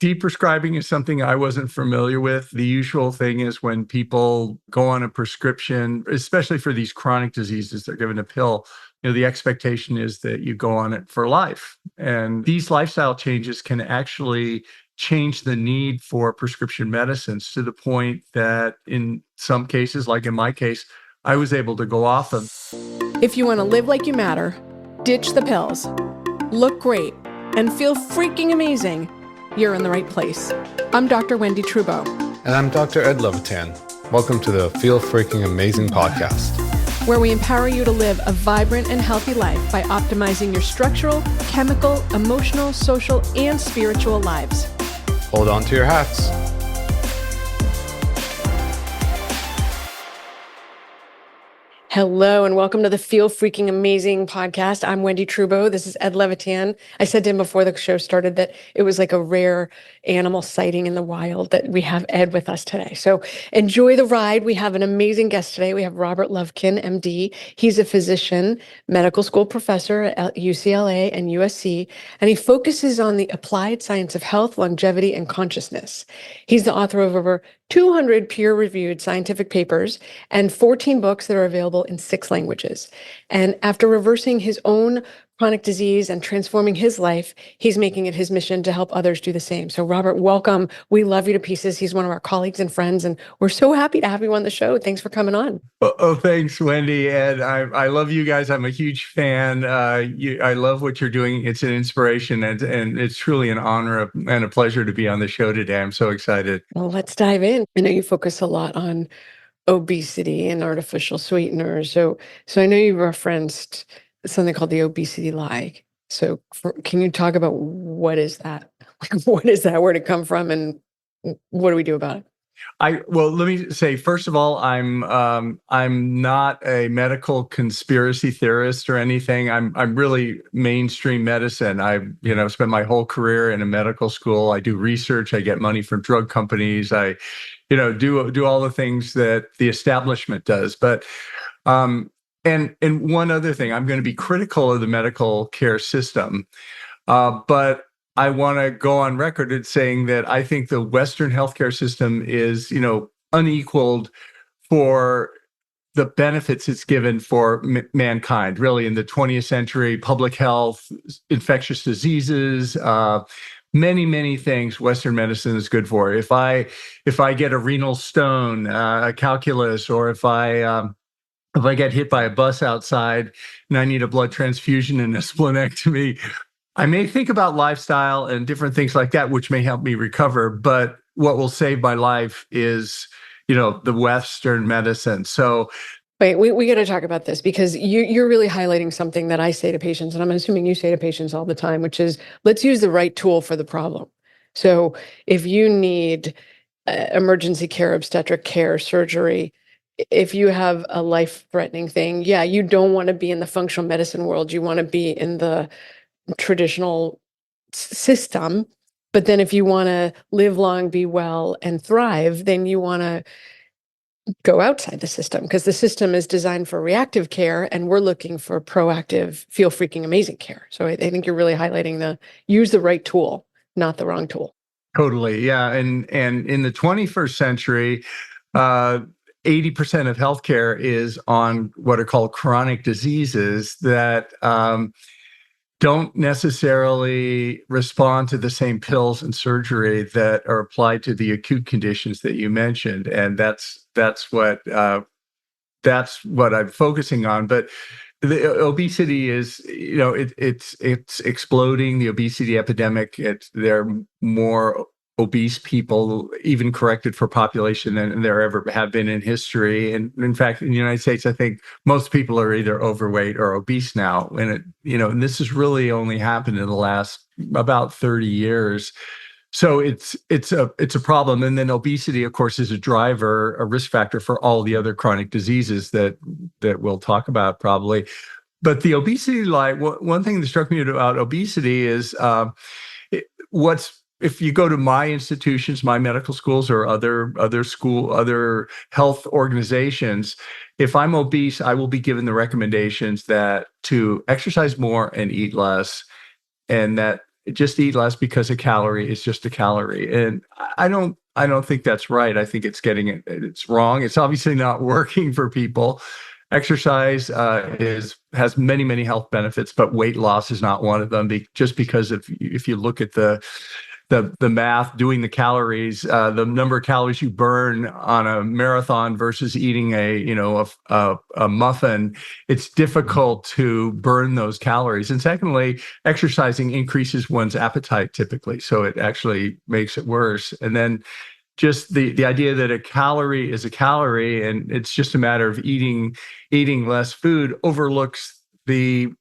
De-prescribing is something I wasn't familiar with. The usual thing is when people go on a prescription, especially for these chronic diseases, they're given a pill. The expectation is that you go on it for life. And these lifestyle changes can actually change the need for prescription medicines to the point that in some cases, like in my case, I was able to go off them. If you want to live like you matter, ditch the pills, look great, and feel freaking amazing, you're in the right place. I'm Dr. Wendy Trudeau. And I'm Dr. Ed Levitan. Welcome to the Feel Freaking Amazing podcast, where we empower you to live a vibrant and healthy life by optimizing your structural, chemical, emotional, social, and spiritual lives. Hold on to your hats. Hello and welcome to the Feel Freaking Amazing podcast. I'm Wendy Trudeau. This is Ed Levitan. I said to him before the show started that it was like a rare animal sighting in the wild that we have Ed with us today. So enjoy the ride. We have an amazing guest today. We have Robert Lufkin, MD. He's a physician, medical school professor at UCLA and USC, and he focuses on the applied science of health, longevity, and consciousness. He's the author of over 200 peer-reviewed scientific papers and 14 books that are available in 6 languages. And after reversing his own chronic disease and transforming his life, he's making it his mission to help others do the same. So Robert, welcome. We love you to pieces. He's one of our colleagues and friends, and we're so happy to have you on the show. Thanks for coming on. Oh, thanks, Wendy. Ed, I love you guys. I'm a huge fan. I love what you're doing. It's an inspiration, and it's truly an honor and a pleasure to be on the show today. I'm so excited. Well, let's dive in. I know you focus a lot on obesity and artificial sweeteners. So I know you referenced something called the obesity lie. So can you talk about what is that? What is that? Where did it come from? And what do we do about it? Well, let me say, first of all, I'm not a medical conspiracy theorist or anything. I'm really mainstream medicine. I've spent my whole career in a medical school. I do research. I get money from drug companies. I do all the things that the establishment does. But and one other thing, I'm going to be critical of the medical care system, but I want to go on record as saying that I think the Western healthcare system is, unequaled for the benefits it's given for mankind, really, in the 20th century, public health, infectious diseases, many, many things Western medicine is good for. If I get a renal stone, a calculus, or if I get hit by a bus outside and I need a blood transfusion and a splenectomy, I may think about lifestyle and different things like that, which may help me recover. But what will save my life is, the Western medicine. So wait, we got to talk about this because you're really highlighting something that I say to patients, and I'm assuming you say to patients all the time, which is, let's use the right tool for the problem. So if you need emergency care, obstetric care, surgery, if you have a life-threatening thing, yeah, you don't want to be in the functional medicine world. You want to be in the traditional system. But then if you want to live long, be well, and thrive, then you want to go outside the system because the system is designed for reactive care and we're looking for proactive, feel freaking amazing care. So I think you're really highlighting use the right tool, not the wrong tool. Totally. Yeah. And in the 21st century, 80% of healthcare is on what are called chronic diseases that don't necessarily respond to the same pills and surgery that are applied to the acute conditions that you mentioned, and that's what I'm focusing on. But the obesity is, it's exploding. The obesity epidemic. There are more obese people, even corrected for population, than there ever have been in history. And in fact, in the United States, I think most people are either overweight or obese now. And and this has really only happened in the last about 30 years. So it's a problem. And then obesity, of course, is a risk factor for all the other chronic diseases that we'll talk about probably. But the obesity lie, one thing that struck me about obesity is if you go to my institutions, my medical schools, or other health organizations, if I'm obese, I will be given the recommendations that to exercise more and eat less, and that just eat less because a calorie is just a calorie. And I don't think that's right. I think it's wrong. It's obviously not working for people. Exercise has many health benefits, but weight loss is not one of them. Just because if you look at the math, doing the calories, the number of calories you burn on a marathon versus eating a muffin, it's difficult to burn those calories. And secondly, exercising increases one's appetite typically, so it actually makes it worse. And then just the idea that a calorie is a calorie and it's just a matter of eating less food overlooks the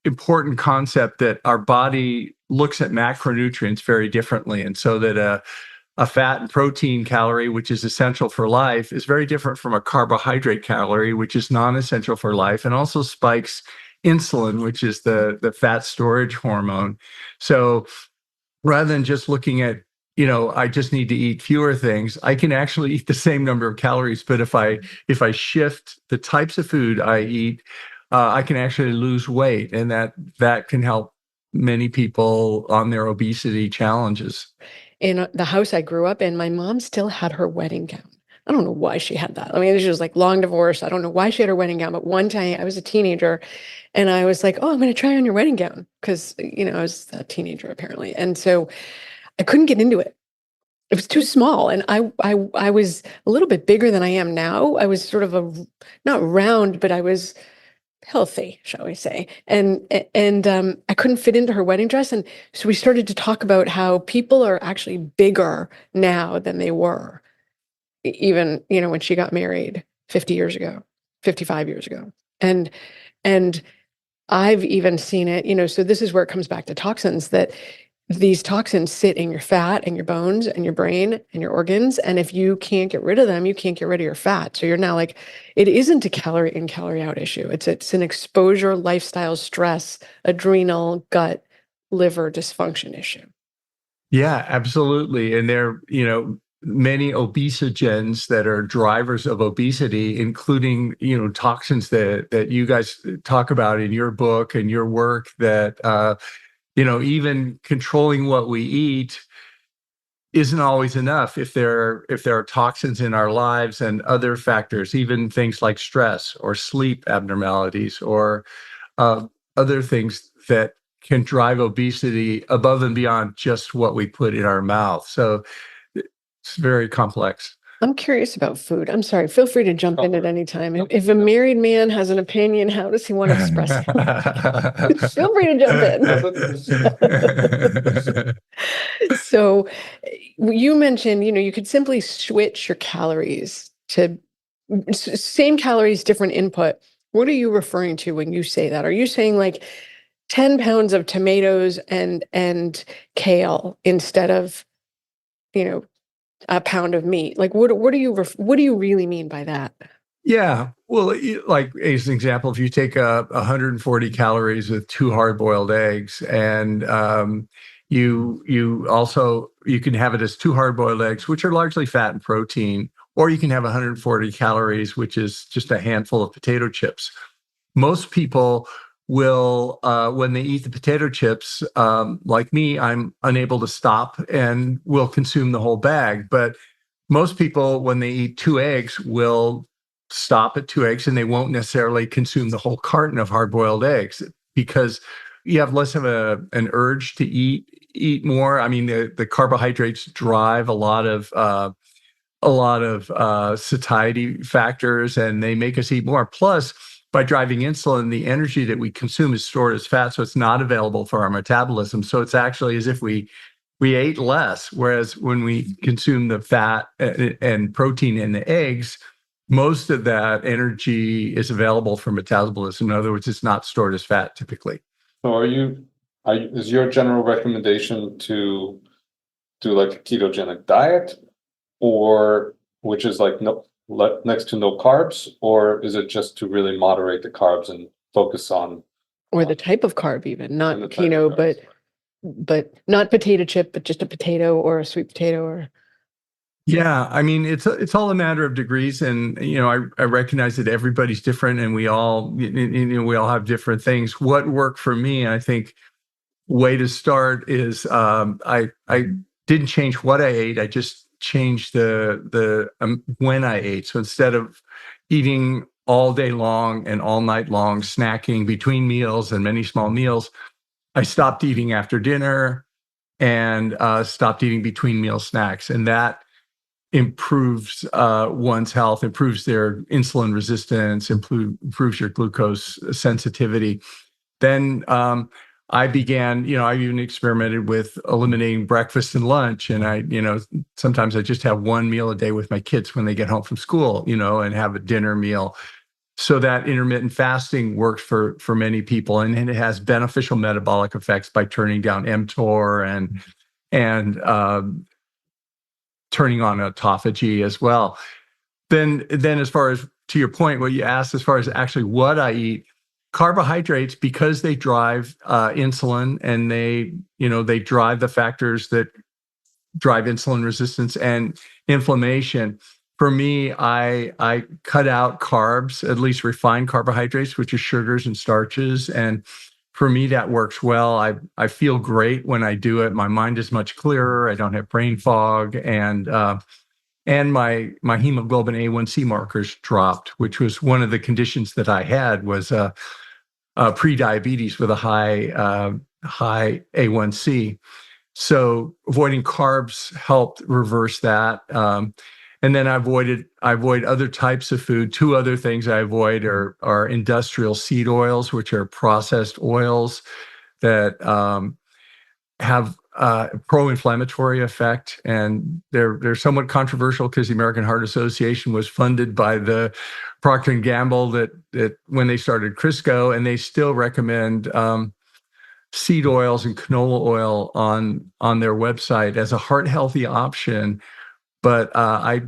important concept that our body looks at macronutrients very differently. And so that a fat and protein calorie, which is essential for life, is very different from a carbohydrate calorie, which is non-essential for life, and also spikes insulin, which is the fat storage hormone. So rather than just looking at, I just need to eat fewer things, I can actually eat the same number of calories. But if I shift the types of food I eat, I can actually lose weight, and that can help many people on their obesity challenges. In the house I grew up in, my mom still had her wedding gown. I don't know why she had that. I mean, she was like long divorce. I don't know why she had her wedding gown, but one time I was a teenager and I was like, oh, I'm going to try on your wedding gown because, I was a teenager apparently. And so I couldn't get into it. It was too small. And I was a little bit bigger than I am now. I was sort of not round, but I was healthy, shall we say. And I couldn't fit into her wedding dress. And so we started to talk about how people are actually bigger now than they were, even, when she got married 50 years ago, 55 years ago. And I've even seen it, so this is where it comes back to toxins, that these toxins sit in your fat and your bones and your brain and your organs. And if you can't get rid of them, you can't get rid of your fat. So you're now like, it isn't a calorie in, calorie out issue. It's an exposure, lifestyle, stress, adrenal, gut, liver dysfunction issue. Yeah, absolutely. And there, many obesogens that are drivers of obesity, including, toxins that you guys talk about in your book and your work that, even controlling what we eat isn't always enough if there are toxins in our lives and other factors, even things like stress or sleep abnormalities or other things that can drive obesity above and beyond just what we put in our mouth. So it's very complex. I'm curious about food. I'm sorry. Feel free to jump in at any time. If a married man has an opinion, how does he want to express it? Feel free to jump in. So you mentioned, you could simply switch your calories to same calories, different input. What are you referring to when you say that? Are you saying like 10 pounds of tomatoes and kale instead of, a pound of meat? Like, what do you really mean by that? Yeah. Well, like as an example, if you take 140 calories with 2 hard-boiled eggs, and you can have it as 2 hard-boiled eggs, which are largely fat and protein, or you can have 140 calories, which is just a handful of potato chips. Most people will, when they eat the potato chips, like me, I'm unable to stop and will consume the whole bag. But most people, when they eat 2 eggs, will stop at 2 eggs and they won't necessarily consume the whole carton of hard-boiled eggs because you have less of an urge to eat more. I mean, the carbohydrates drive a lot of satiety factors, and they make us eat more. Plus, by driving insulin, the energy that we consume is stored as fat, so it's not available for our metabolism. So it's actually as if we ate less, whereas when we consume the fat and protein in the eggs, most of that energy is available for metabolism. In other words, it's not stored as fat typically. So is your general recommendation to do like a ketogenic diet, or which is like next to no carbs, or is it just to really moderate the carbs and focus on, or the type of carb, even not keto, but not potato chip, but just a potato or a sweet potato? Or yeah, I mean, it's all a matter of degrees, and I recognize that everybody's different, and we all have different things. What worked for me, I think, way to start is I didn't change what I ate. I just changed the when I ate. So instead of eating all day long and all night long, snacking between meals and many small meals, I stopped eating after dinner and stopped eating between meal snacks, and that improves one's health, improves their insulin resistance, improves your glucose sensitivity. Then I began, I even experimented with eliminating breakfast and lunch. And sometimes I just have one meal a day with my kids when they get home from school, and have a dinner meal. So that intermittent fasting works for many people, and it has beneficial metabolic effects by turning down mTOR and turning on autophagy as well. Then as far as to your point, what you asked, as far as actually what I eat, carbohydrates, because they drive insulin, and they drive the factors that drive insulin resistance and inflammation. For me, I cut out carbs, at least refined carbohydrates, which is sugars and starches. And for me, that works well. I feel great when I do it. My mind is much clearer. I don't have brain fog, and my hemoglobin A1C markers dropped, which was one of the conditions that I had, was pre-diabetes with a high A1C. So avoiding carbs helped reverse that. And then I avoid other types of food. Two other things I avoid are industrial seed oils, which are processed oils that have pro-inflammatory effect, and they're somewhat controversial because the American Heart Association was funded by the Procter and Gamble that when they started Crisco, and they still recommend seed oils and canola oil on their website as a heart healthy option. But I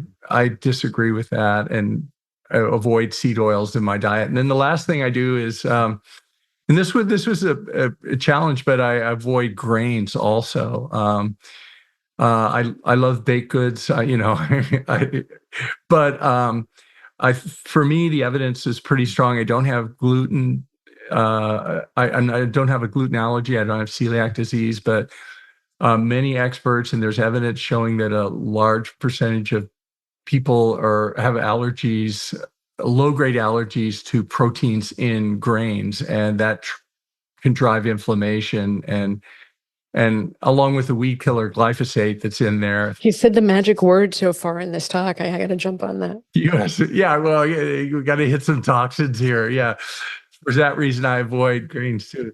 disagree with that, and avoid seed oils in my diet. And then the last thing I do is, and this was a challenge, but I avoid grains also. I love baked goods, but for me, the evidence is pretty strong. I don't have gluten. I don't have a gluten allergy. I don't have celiac disease, but many experts, and there's evidence showing that a large percentage of people have allergies, low-grade allergies to proteins in grains, and that can drive inflammation. And along with the weed killer glyphosate that's in there. He said the magic word so far in this talk. I got to jump on that. Yes, yeah. Well, you got to hit some toxins here. Yeah, for that reason, I avoid grains too.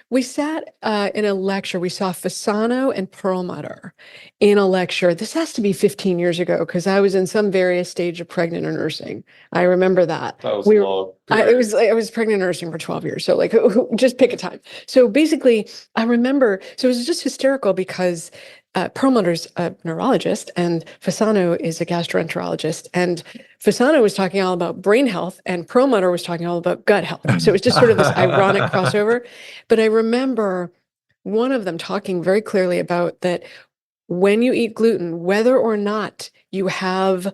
We sat in a lecture. We saw Fasano and Perlmutter in a lecture. This has to be 15 years ago, because I was in some various stage of pregnant or nursing. I remember that. That was long. I was pregnant and nursing for 12 years. So just pick a time. So basically, I remember, so it was just hysterical because Perlmutter's a neurologist and Fasano is a gastroenterologist. And Fasano was talking all about brain health and Perlmutter was talking all about gut health. So it was just sort of this ironic crossover. But I remember one of them talking very clearly about that when you eat gluten, whether or not you have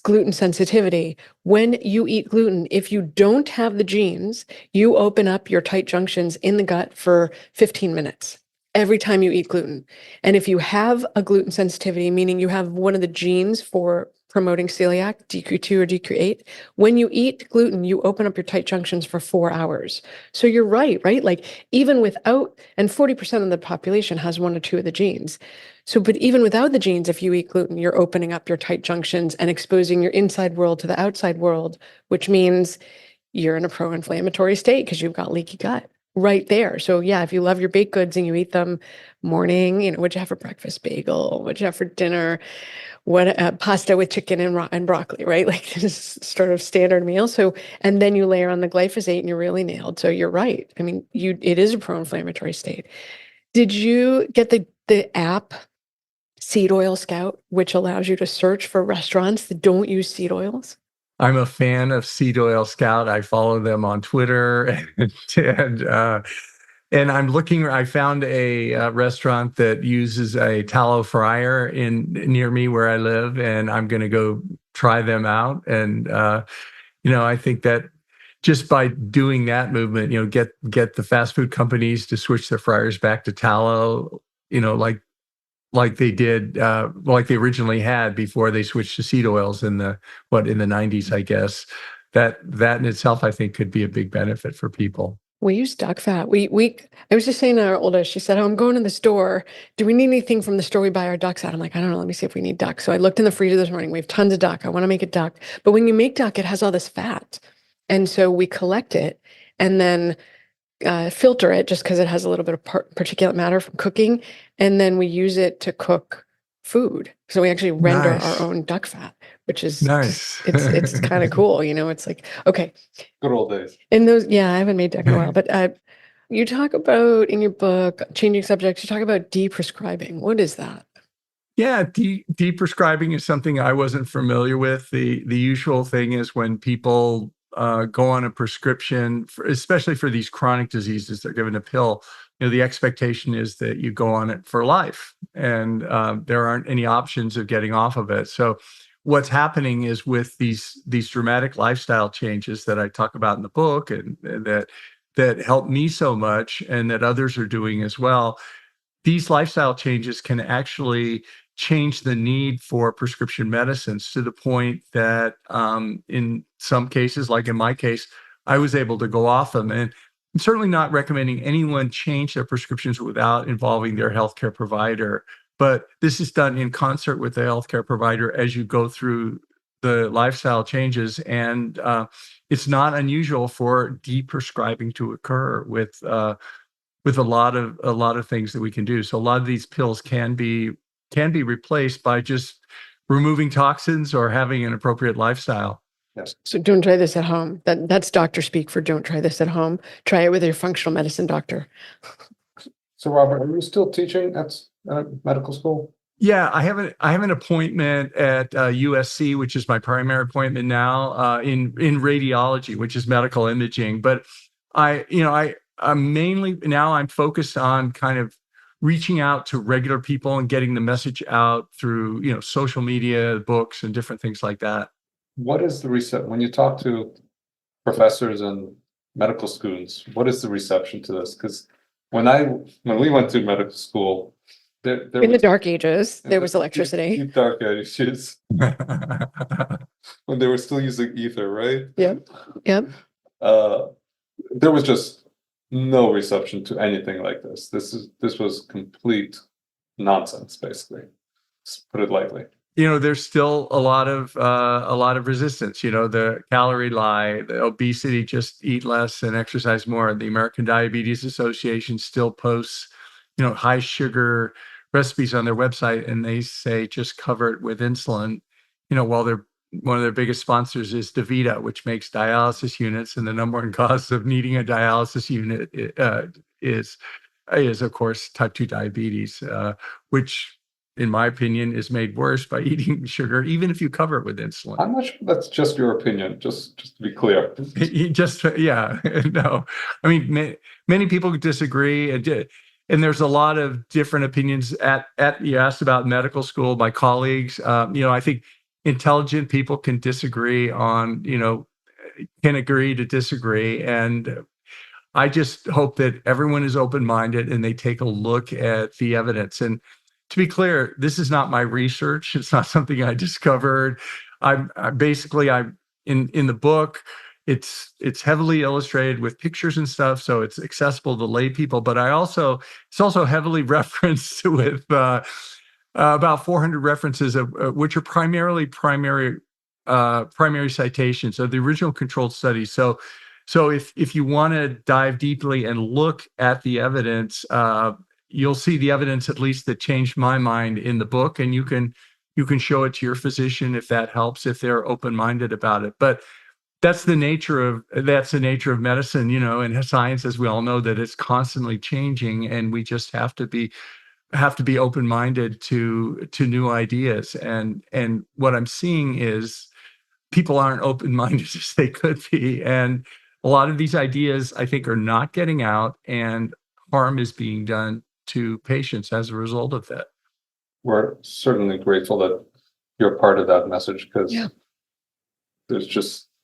gluten sensitivity, when you eat gluten, if you don't have the genes, you open up your tight junctions in the gut for 15 minutes. Every time you eat gluten. And if you have a gluten sensitivity, meaning you have one of the genes for promoting celiac, DQ2 or DQ8, when you eat gluten, you open up your tight junctions for 4 hours. So you're right? Like even without, and 40% of the population has one or two of the genes. So, but even without the genes, if you eat gluten, you're opening up your tight junctions and exposing your inside world to the outside world, which means you're in a pro-inflammatory state because you've got leaky gut. Right there. So yeah, if you love your baked goods and you eat them morning, what'd you have for breakfast? Bagel. What'd you have for dinner? What pasta with chicken and broccoli, right? Like this sort of standard meal. So, and then you layer on the glyphosate and you're really nailed. So you're right. I mean, it is a pro-inflammatory state. Did you get the app Seed Oil Scout, which allows you to search for restaurants that don't use seed oils? I'm a fan of Seed Oil Scout. I follow them on Twitter, and I'm looking. I found a restaurant that uses a tallow fryer near me where I live, and I'm going to go try them out. And I think that just by doing that movement, get the fast food companies to switch their fryers back to tallow, like they did, like they originally had before they switched to seed oils in the 90s, I guess. That in itself, I think, could be a big benefit for people. We use duck fat. I was just saying to our oldest, she said, "Oh, I'm going to the store. Do we need anything from the store we buy our ducks at?" I'm like, "I don't know. Let me see if we need duck." So I looked in the freezer this morning. We have tons of duck. I want to make it duck. But when you make duck, it has all this fat. And so we collect it and then filter it just because it has a little bit of particulate matter from cooking. And then we use it to cook food. So we actually render Nice. our own duck fat, which is Nice. it's kind of cool. It's like, okay. Good old days. Yeah, I haven't made duck in a while, but you talk about in your book, changing subjects, you talk about de-prescribing. What is that? Yeah, de-prescribing is something I wasn't familiar with. The usual thing is when people go on a prescription, especially for these chronic diseases, they're given a pill. The expectation is that you go on it for life, and there aren't any options of getting off of it. So what's happening is with these dramatic lifestyle changes that I talk about in the book, and that help me so much, and that others are doing as well, these lifestyle changes can actually change the need for prescription medicines to the point that in some cases, like in my case, I was able to go off them. And I'm certainly not recommending anyone change their prescriptions without involving their healthcare provider. But this is done in concert with the healthcare provider as you go through the lifestyle changes. And it's not unusual for de-prescribing to occur with a lot of things that we can do. So a lot of these pills can be replaced by just removing toxins or having an appropriate lifestyle. Yes. So don't try this at home. That's doctor speak for don't try this at home. Try it with your functional medicine doctor. So Robert, are you still teaching at medical school? Yeah, I have an appointment at USC, which is my primary appointment now, in radiology, which is medical imaging. But I'm mainly now I'm focused on kind of reaching out to regular people and getting the message out through social media, books, and different things like that. What is the when you talk to professors and medical students? What is the reception to this? Because when we went to medical school, there in the dark ages, there was electricity. Deep dark ages. When they were still using ether, right? Yep. There was just no reception to anything like this. This was complete nonsense, basically. Let's put it lightly. There's still a lot of resistance. The calorie lie, the obesity, just eat less and exercise more. The American Diabetes Association still posts, high sugar recipes on their website, and they say just cover it with insulin. While one of their biggest sponsors is DaVita, which makes dialysis units, and the number one cause of needing a dialysis unit is of course type 2 diabetes, which in my opinion is made worse by eating sugar, even if you cover it with insulin. I'm not sure that's just your opinion, just to be clear. No, I mean, many people disagree, and there's a lot of different opinions you asked about medical school. My colleagues, I think intelligent people can disagree on, can agree to disagree. And I just hope that everyone is open-minded and they take a look at the evidence. And to be clear, this is not my research. It's not something I discovered. I'm in the book. It's heavily illustrated with pictures and stuff, so it's accessible to lay people. But it's also heavily referenced with about 400 references of which are primarily primary citations of the original controlled study. So if you want to dive deeply and look at the evidence, you'll see the evidence, at least that changed my mind, in the book, and you can show it to your physician if that helps, if they're open-minded about it. But that's the nature of medicine, and science, as we all know, that it's constantly changing, and we just have to be open-minded to new ideas. And what I'm seeing is people aren't open-minded as they could be, and a lot of these ideas, I think, are not getting out, and harm is being done to patients as a result of that. We're certainly grateful that you're part of that message, because there's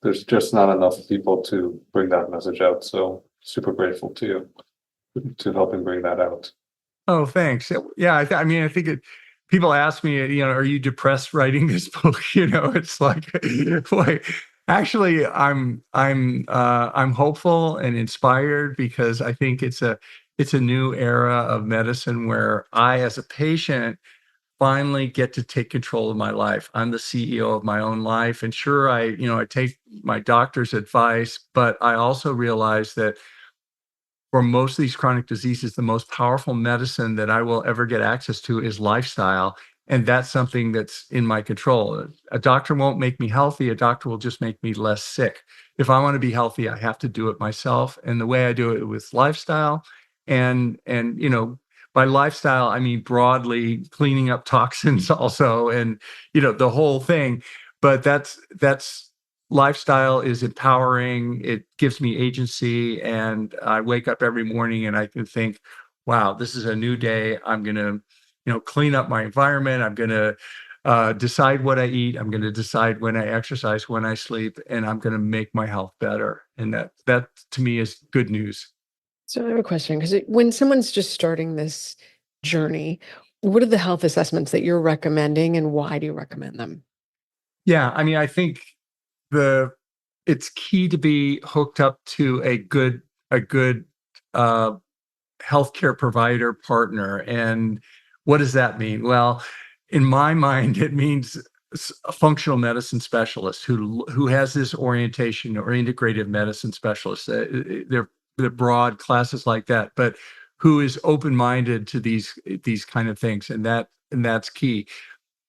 there's just not enough people to bring that message out. So super grateful to you to helping bring that out. Oh, thanks. Yeah, I mean, I think people ask me, are you depressed writing this book? It's like actually, I'm hopeful and inspired because I think it's a new era of medicine where I, as a patient, finally get to take control of my life. I'm the CEO of my own life, and sure, I take my doctor's advice, but I also realize that for most of these chronic diseases, the most powerful medicine that I will ever get access to is lifestyle. And that's something that's in my control. A doctor won't make me healthy. A doctor will just make me less sick. If I want to be healthy, I have to do it myself. And the way I do it with lifestyle and by lifestyle, I mean broadly cleaning up toxins also, and the whole thing. But that's lifestyle is empowering. It gives me agency, and I wake up every morning and I can think, wow, this is a new day. I'm going to, clean up my environment. I'm going to decide what I eat. I'm going to decide when I exercise, when I sleep, and I'm going to make my health better. And that to me is good news. So I have a question, because when someone's just starting this journey, what are the health assessments that you're recommending, and why do you recommend them? Yeah, I mean, I think it's key to be hooked up to a good healthcare provider partner. And what does that mean? Well, in my mind, it means a functional medicine specialist who has this orientation, or integrative medicine specialist. They're broad classes like that, but who is open-minded to these kind of things, and that's key.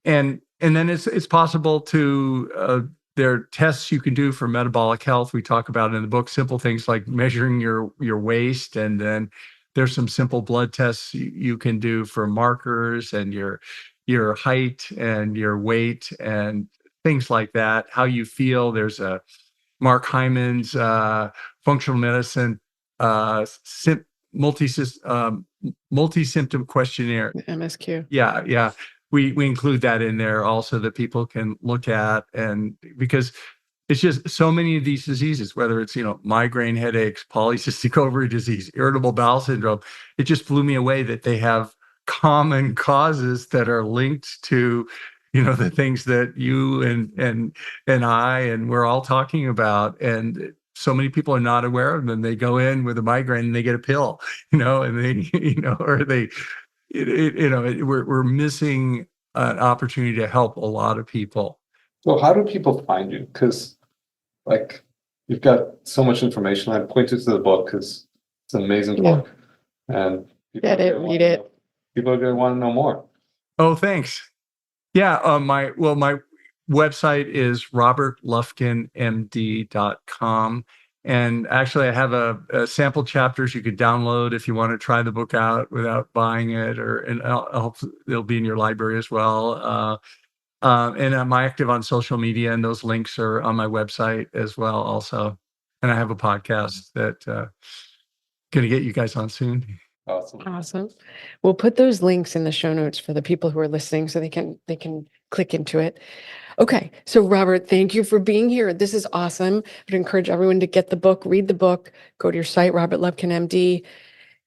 And then it's possible to there are tests you can do for metabolic health. We talk about in the book simple things like measuring your waist, and then there's some simple blood tests you can do for markers and your height and your weight and things like that. How you feel. There's a Mark Hyman's functional medicine multi-symptom questionnaire. MSQ. Yeah. We include that in there also that people can look at, and because it's just so many of these diseases, whether it's, migraine headaches, polycystic ovary disease, irritable bowel syndrome, it just blew me away that they have common causes that are linked to, the things that you and I, and we're all talking about. And so many people are not aware of them. They go in with a migraine and they get a pill, and they, or they, we're missing an opportunity to help a lot of people. So how do people find you? Because you've got so much information. I pointed to the book because it's an amazing book, and Get it, read it. People are going to want to know more. Oh, thanks. Yeah, my website is robertlufkinmd.com. And actually, I have a sample chapters you could download if you want to try the book out without buying it, and I hope it'll be in your library as well. And I'm active on social media, and those links are on my website as well also. And I have a podcast that going to get you guys on soon. Awesome. We'll put those links in the show notes for the people who are listening so they can click into it. Okay. So Robert, thank you for being here. This is awesome. I would encourage everyone to get the book, read the book, go to your site, Robert Lufkin, MD,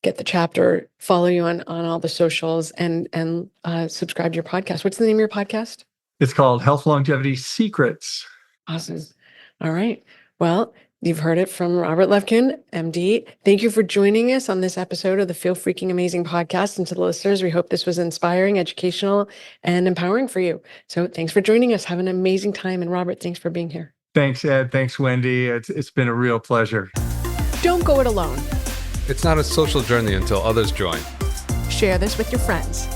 get the chapter, follow you on all the socials, and subscribe to your podcast. What's the name of your podcast? It's called Health Longevity Secrets. Awesome. All right. Well, you've heard it from Robert Lufkin, MD. Thank you for joining us on this episode of the Feel Freaking Amazing podcast. And to the listeners, we hope this was inspiring, educational, and empowering for you. So thanks for joining us. Have an amazing time. And Robert, thanks for being here. Thanks, Ed. Thanks, Wendy. It's been a real pleasure. Don't go it alone. It's not a social journey until others join. Share this with your friends.